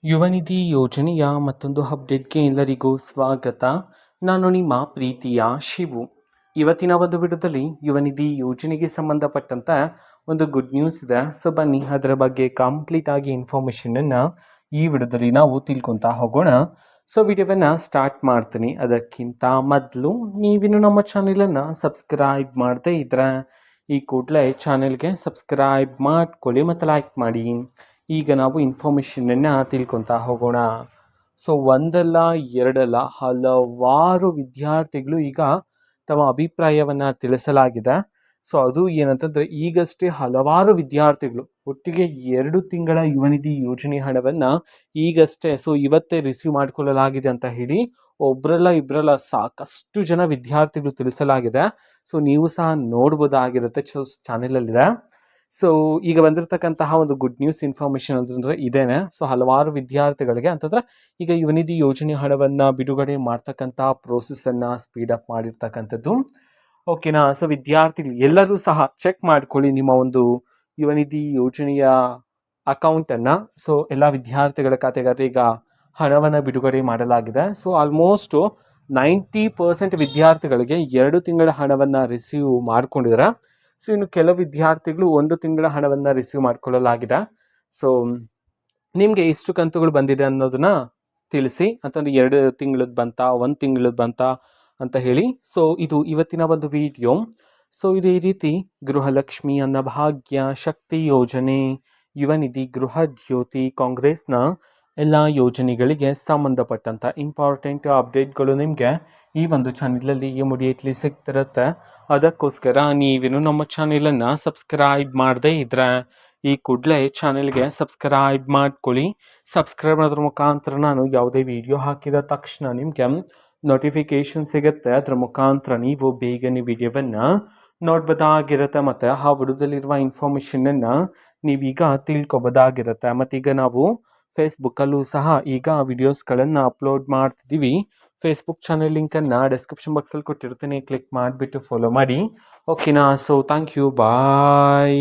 ಯುವನಿಧಿ ಯೋಜನೆಯ ಮತ್ತೊಂದು ಅಪ್ಡೇಟ್ಗೆ ಎಲ್ಲರಿಗೂ ಸ್ವಾಗತ. ನಾನು ನಿಮ್ಮ ಪ್ರೀತಿಯ ಶಿವು. ಇವತ್ತಿನ ಒಂದು ವಿಡಿಯೋದಲ್ಲಿ ಯುವನಿಧಿ ಯೋಜನೆಗೆ ಸಂಬಂಧಪಟ್ಟಂತ ಒಂದು ಗುಡ್ ನ್ಯೂಸ್ ಇದೆ. ಸೊ ಬನ್ನಿ ಅದರ ಬಗ್ಗೆ ಕಂಪ್ಲೀಟ್ ಆಗಿ ಇನ್ಫಾರ್ಮೇಷನನ್ನು ಈ ವಿಡಿಯೋದಲ್ಲಿ ನಾವು ತಿಳ್ಕೊತಾ ಹೋಗೋಣ. ಸೊ ವಿಡಿಯೋವನ್ನು ಸ್ಟಾರ್ಟ್ ಮಾಡ್ತೀನಿ. ಅದಕ್ಕಿಂತ ಮೊದಲು ನೀವಿನ್ನು ನಮ್ಮ ಚಾನೆಲನ್ನು ಸಬ್ಸ್ಕ್ರೈಬ್ ಮಾಡದೇ ಇದ್ರೆ ಈ ಕೂಡಲೇ ಚಾನೆಲ್ಗೆ ಸಬ್ಸ್ಕ್ರೈಬ್ ಮಾಡ್ಕೊಳ್ಳಿ ಮತ್ತು ಲೈಕ್ ಮಾಡಿ. ಈಗ ನಾವು ಇನ್ಫಾರ್ಮೇಷನನ್ನು ತಿಳ್ಕೊತಾ ಹೋಗೋಣ. ಸೊ ಒಂದಲ್ಲ ಎರಡಲ್ಲ ಹಲವಾರು ವಿದ್ಯಾರ್ಥಿಗಳು ಈಗ ತಮ್ಮ ಅಭಿಪ್ರಾಯವನ್ನು ತಿಳಿಸಲಾಗಿದೆ. ಸೊ ಅದು ಏನಂತಂದರೆ, ಈಗಷ್ಟೇ ಹಲವಾರು ವಿದ್ಯಾರ್ಥಿಗಳು ಒಟ್ಟಿಗೆ 2 ತಿಂಗಳ ಯುವನಿಧಿ ಯೋಜನೆ ಹಣವನ್ನು ಈಗಷ್ಟೇ ಇವತ್ತೇ ರಿಸೀವ್ ಮಾಡಿಕೊಳ್ಳಲಾಗಿದೆ ಅಂತ ಹೇಳಿ ಒಬ್ಬರಲ್ಲ ಇಬ್ಬರಲ್ಲ ಸಾಕಷ್ಟು ಜನ ವಿದ್ಯಾರ್ಥಿಗಳು ತಿಳಿಸಲಾಗಿದೆ. ಸೊ ನೀವು ಸಹ ನೋಡ್ಬೋದಾಗಿರುತ್ತೆ, ಚಾನೆಲಲ್ಲಿದೆ. ಸೊ ಈಗ ಬಂದಿರತಕ್ಕಂತಹ ಒಂದು ಗುಡ್ ನ್ಯೂಸ್ ಇನ್ಫಾರ್ಮೇಷನ್ ಅಂತಂದರೆ ಇದೇನೆ. ಸೊ ಹಲವಾರು ವಿದ್ಯಾರ್ಥಿಗಳಿಗೆ ಅಂತಂದರೆ ಈಗ ಯುವನಿಧಿ ಯೋಜನೆ ಹಣವನ್ನು ಬಿಡುಗಡೆ ಮಾಡ್ತಕ್ಕಂತಹ ಪ್ರೋಸೆಸ್ಸನ್ನು ಸ್ಪೀಡಪ್ ಮಾಡಿರ್ತಕ್ಕಂಥದ್ದು. ಓಕೆನಾ. ಸೊ ವಿದ್ಯಾರ್ಥಿಗಳು ಎಲ್ಲರೂ ಸಹ ಚೆಕ್ ಮಾಡ್ಕೊಳ್ಳಿ ನಿಮ್ಮ ಒಂದು ಯುವನಿಧಿ ಯೋಜನೆಯ ಅಕೌಂಟನ್ನು. ಸೊ ಎಲ್ಲ ವಿದ್ಯಾರ್ಥಿಗಳ ಖಾತೆಗಾದ್ರೆ ಈಗ ಹಣವನ್ನು ಬಿಡುಗಡೆ ಮಾಡಲಾಗಿದೆ. ಸೊ ಆಲ್ಮೋಸ್ಟ್ 90% ವಿದ್ಯಾರ್ಥಿಗಳಿಗೆ 2 ತಿಂಗಳ ಹಣವನ್ನು ರಿಸೀವ್ ಮಾಡ್ಕೊಂಡಿದ್ದಾರೆ. ಸೊ ಇನ್ನು ಕೆಲವು ವಿದ್ಯಾರ್ಥಿಗಳು 1 ತಿಂಗಳ ಹಣವನ್ನು ರಿಸೀವ್ ಮಾಡಿಕೊಳ್ಳಲಾಗಿದೆ. ಸೊ ನಿಮಗೆ ಎಷ್ಟು ಕಂತುಗಳು ಬಂದಿದೆ ಅನ್ನೋದನ್ನ ತಿಳಿಸಿ, ಅಂತಂದರೆ 2 ತಿಂಗಳದ್ದು ಬಂತಾ, 1 ತಿಂಗಳದ್ದು ಬಂತಾ ಅಂತ ಹೇಳಿ. ಸೊ ಇದು ಇವತ್ತಿನ ಒಂದು ವಿಡಿಯೋ. ಸೊ ಇದೇ ರೀತಿ ಗೃಹಲಕ್ಷ್ಮಿ, ಅನ್ನಭಾಗ್ಯ, ಶಕ್ತಿ ಯೋಜನೆ, ಯುವನಿಧಿ, ಗೃಹ ಜ್ಯೋತಿ, ಕಾಂಗ್ರೆಸ್ನ ಎಲ್ಲ ಯೋಜನೆಗಳಿಗೆ ಸಂಬಂಧಪಟ್ಟಂಥ ಇಂಪಾರ್ಟೆಂಟ್ ಅಪ್ಡೇಟ್ಗಳು ನಿಮಗೆ ಈ ಒಂದು ಚಾನೆಲಲ್ಲಿ ಇಮಿಡಿಯೇಟ್ಲಿ ಸಿಗ್ತಿರುತ್ತೆ. ಅದಕ್ಕೋಸ್ಕರ ನೀವೇನು ನಮ್ಮ ಚಾನೆಲನ್ನು ಸಬ್ಸ್ಕ್ರೈಬ್ ಮಾಡದೇ ಇದ್ರೆ ಈ ಕೂಡಲೇ ಚಾನೆಲ್ಗೆ ಸಬ್ಸ್ಕ್ರೈಬ್ ಮಾಡ್ಕೊಳ್ಳಿ. ಸಬ್ಸ್ಕ್ರೈಬ್ ಮಾಡೋದ್ರ ಮುಖಾಂತರ ನಾನು ಯಾವುದೇ ವಿಡಿಯೋ ಹಾಕಿದ ತಕ್ಷಣ ನಿಮಗೆ ನೋಟಿಫಿಕೇಶನ್ ಸಿಗುತ್ತೆ. ಅದರ ಮುಖಾಂತರ ನೀವು ಬೇಗನೆ ವಿಡಿಯೋವನ್ನು ನೋಡ್ಬೋದಾಗಿರುತ್ತೆ ಮತ್ತು ಆ ವಿಡಿಯೋದಲ್ಲಿರುವ ಇನ್ಫಾರ್ಮೇಷನನ್ನು ನೀವೀಗ ತಿಳ್ಕೊಬೋದಾಗಿರುತ್ತೆ. ಮತ್ತೀಗ ನಾವು ಫೇಸ್ಬುಕ್ಕಲ್ಲೂ ಸಹ ಈಗ ವಿಡಿಯೋಸ್ಗಳನ್ನು ಅಪ್ಲೋಡ್ ಮಾಡ್ತಿದ್ದೀವಿ. ಫೇಸ್ಬುಕ್ ಚಾನೆಲ್ ಲಿಂಕನ್ನು ಡಿಸ್ಕ್ರಿಪ್ಷನ್ ಬಾಕ್ಸಲ್ಲಿ ಕೊಟ್ಟಿರ್ತೀನಿ, ಕ್ಲಿಕ್ ಮಾಡಿಬಿಟ್ಟು ಫಾಲೋ ಮಾಡಿ. ಓಕೆನಾ. So thank you, bye.